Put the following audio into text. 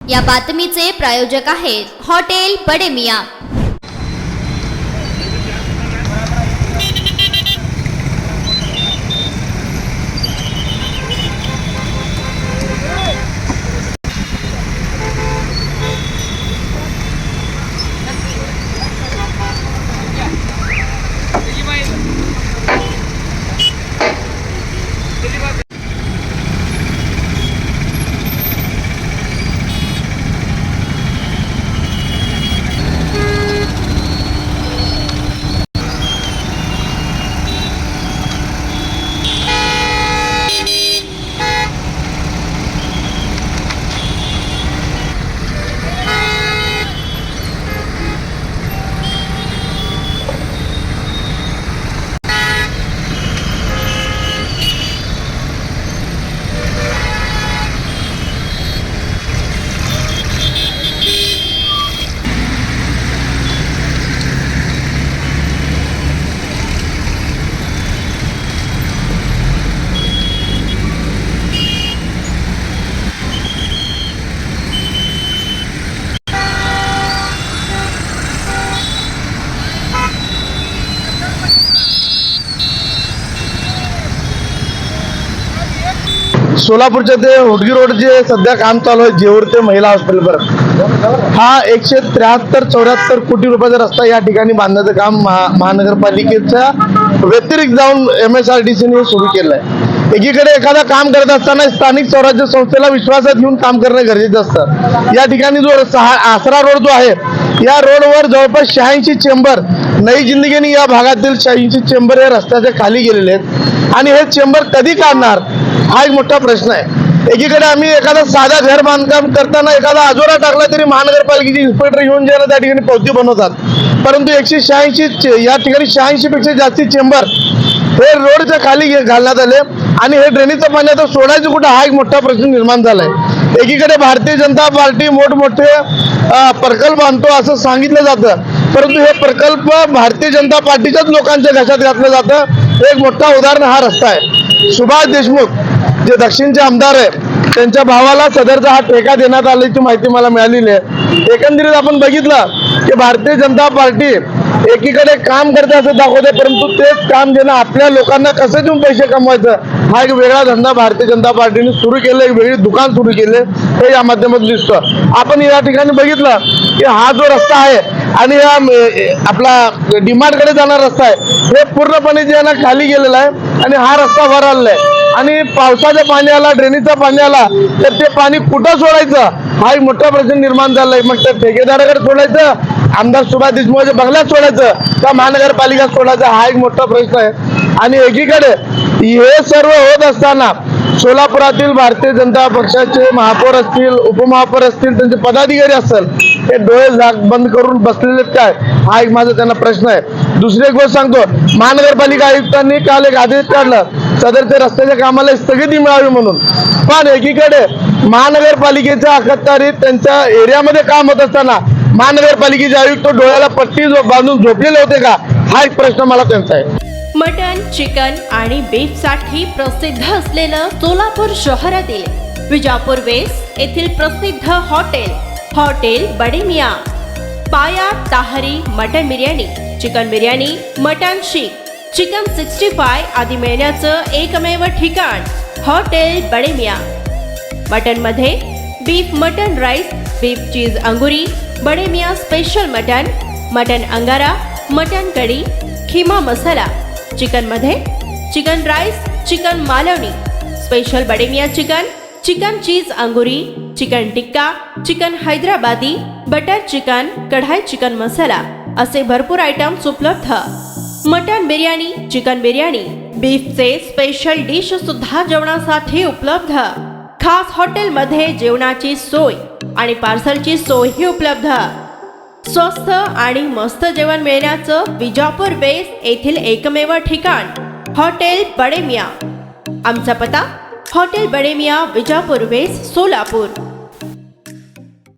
या बातमीचे प्रायोजक आहेत हॉटेल बडे मियां। सोलापूरच्या ते होटगी रोड जे सध्या काम चालू आहे जेऊर ते महिला हॉस्पिटलपर्यंत हा 173-74 कोटी रुपयाचा रस्ता या ठिकाणी बांधण्याचं काम महानगरपालिकेच्या व्यतिरिक्त जाऊन MSRDCने सुरू केलं आहे। एकीकडे एखादा काम करत असताना स्थानिक स्वराज्य संस्थेला विश्वासात घेऊन काम करणं गरजेचं असतं। या ठिकाणी जो आसरा रोड जो आहे या रोडवर जवळपास 86 चेंबर नई जिंदगीने या भागातील 86 चेंबर हे रस्त्याच्या खाली गेलेले आहेत आणि हे चेंबर कधी काढणार हा एक मोठा प्रश्न आहे। एकीकडे आम्ही एखादा साधा घर बांधकाम करताना एखादा आजोरा टाकला तरी महानगरपालिकेचे इन्स्पेक्टर येऊन ज्याला त्या ठिकाणी पावती बनवतात, परंतु 186 या ठिकाणी 86 पेक्षा जास्ती चेंबर हे रोडच्या खाली घालण्यात आले आणि हे ड्रेनेजचं पाणी आता सोडायचं कुठं हा एक मोठा प्रश्न निर्माण झालाय। एकीकडे भारतीय जनता पार्टी मोठमोठे प्रकल्प आणतो असं सांगितलं जातं, परंतु हे प्रकल्प भारतीय जनता पार्टीच्याच लोकांच्या घशात घातलं जातं। एक मोठा उदाहरण हा रस्ता आहे। सुभाष देशमुख जे दक्षिणचे आमदार आहे त्यांच्या भावाला सदरचा हा ठेका देण्यात आल्याची माहिती मला मिळालेली आहे। एकंदरीत आपण बघितलं की भारतीय जनता पार्टी एकीकडे काम करते असं दाखवते, परंतु तेच काम देणं आपल्या लोकांना कसं देऊन पैसे कमवायचं हा एक वेगळा धंदा भारतीय जनता पार्टीने सुरू केलं, एक वेगळी दुकान सुरू केले हे या माध्यमातून दिसतं। आपण या ठिकाणी बघितलं की हा जो रस्ता आहे आणि या आपला डीमार्टकडे जाणारा रस्ता आहे हे पूर्णपणे जे ना खाली गेलेला आहे आणि हा रस्ता वर आलेला आहे आणि पावसाचं पाणी आला, ड्रेनेजचं पाणी आला तर ते पाणी कुठं सोडायचं हा एक मोठा प्रश्न निर्माण झालाय। मग त्या ठेकेदाराकडे सोडायचं, आमदार सुभाष देशमुखच्या बंगल्यात सोडायचं का महानगरपालिका सोडायचं हा एक मोठा प्रश्न आहे। आणि एकीकडे हे सर्व होत असताना सोलापुरातील भारतीय जनता पक्षाचे महापौर असतील, उपमहापौर असतील, त्यांचे पदाधिकारी असतील हे डोळे बंद करून बसलेले काय हा एक माझा त्यांना प्रश्न आहे। दुसरी एक गोष्ट सांगतो, महानगरपालिका आयुक्तांनी काल एक आदेश काढला सदरच्या रस्त्याच्या कामाला स्थगिती मिळावी म्हणून, पण एकीकडे महानगरपालिकेच्या अखत्यारीत त्यांच्या एरियामध्ये काम होत असताना महानगरपालिकेचे आयुक्त डोळ्याला पट्टी बांधून झोपलेले होते का हा एक प्रश्न मला त्यांचा आहे। मटन, चिकन आणि बीफ साठी प्रसिद्ध असलेलं सोलापूर शहरातील विजापूर वेस्ट येथील प्रसिद्ध हॉटेल बडे मियां। पाया ताहरी mutton biryani, chicken biryani, mutton seekh, chicken 65 आदी मिळण्याचं एकमेव ठिकाण हॉटेल बडे मियां। मटन मध्ये beef mutton rice, beef cheese अंगुरी, बडे मियां स्पेशल मटन अंगारा, मटन कढी, खीमा मसाला। चिकन मध्ये chicken rice, chicken Malvani, special Bade Miyan chicken cheese अंगुरी, chicken tikka, chicken Hyderabadi, butter chicken, kadai chicken masala असे भरपूर आयटम्स उपलब्ध। मटन बिर्याणी, चिकन बिर्याणी, बीफचे स्पेशल डिश सुद्धा जेवणासाठी उपलब्ध। खास हॉटेलमध्ये जेवणाची सोय आणि पार्सलची सोयही उपलब्ध। स्वस्त आणि मस्त जेवण मिळण्याचं विजापूर वेस्ट येथील एकमेव ठिकाण हॉटेल बडे मियां। आमचा पत्ता हॉटेल बडे मियां, विजापूर वेस्ट, सोलापूर।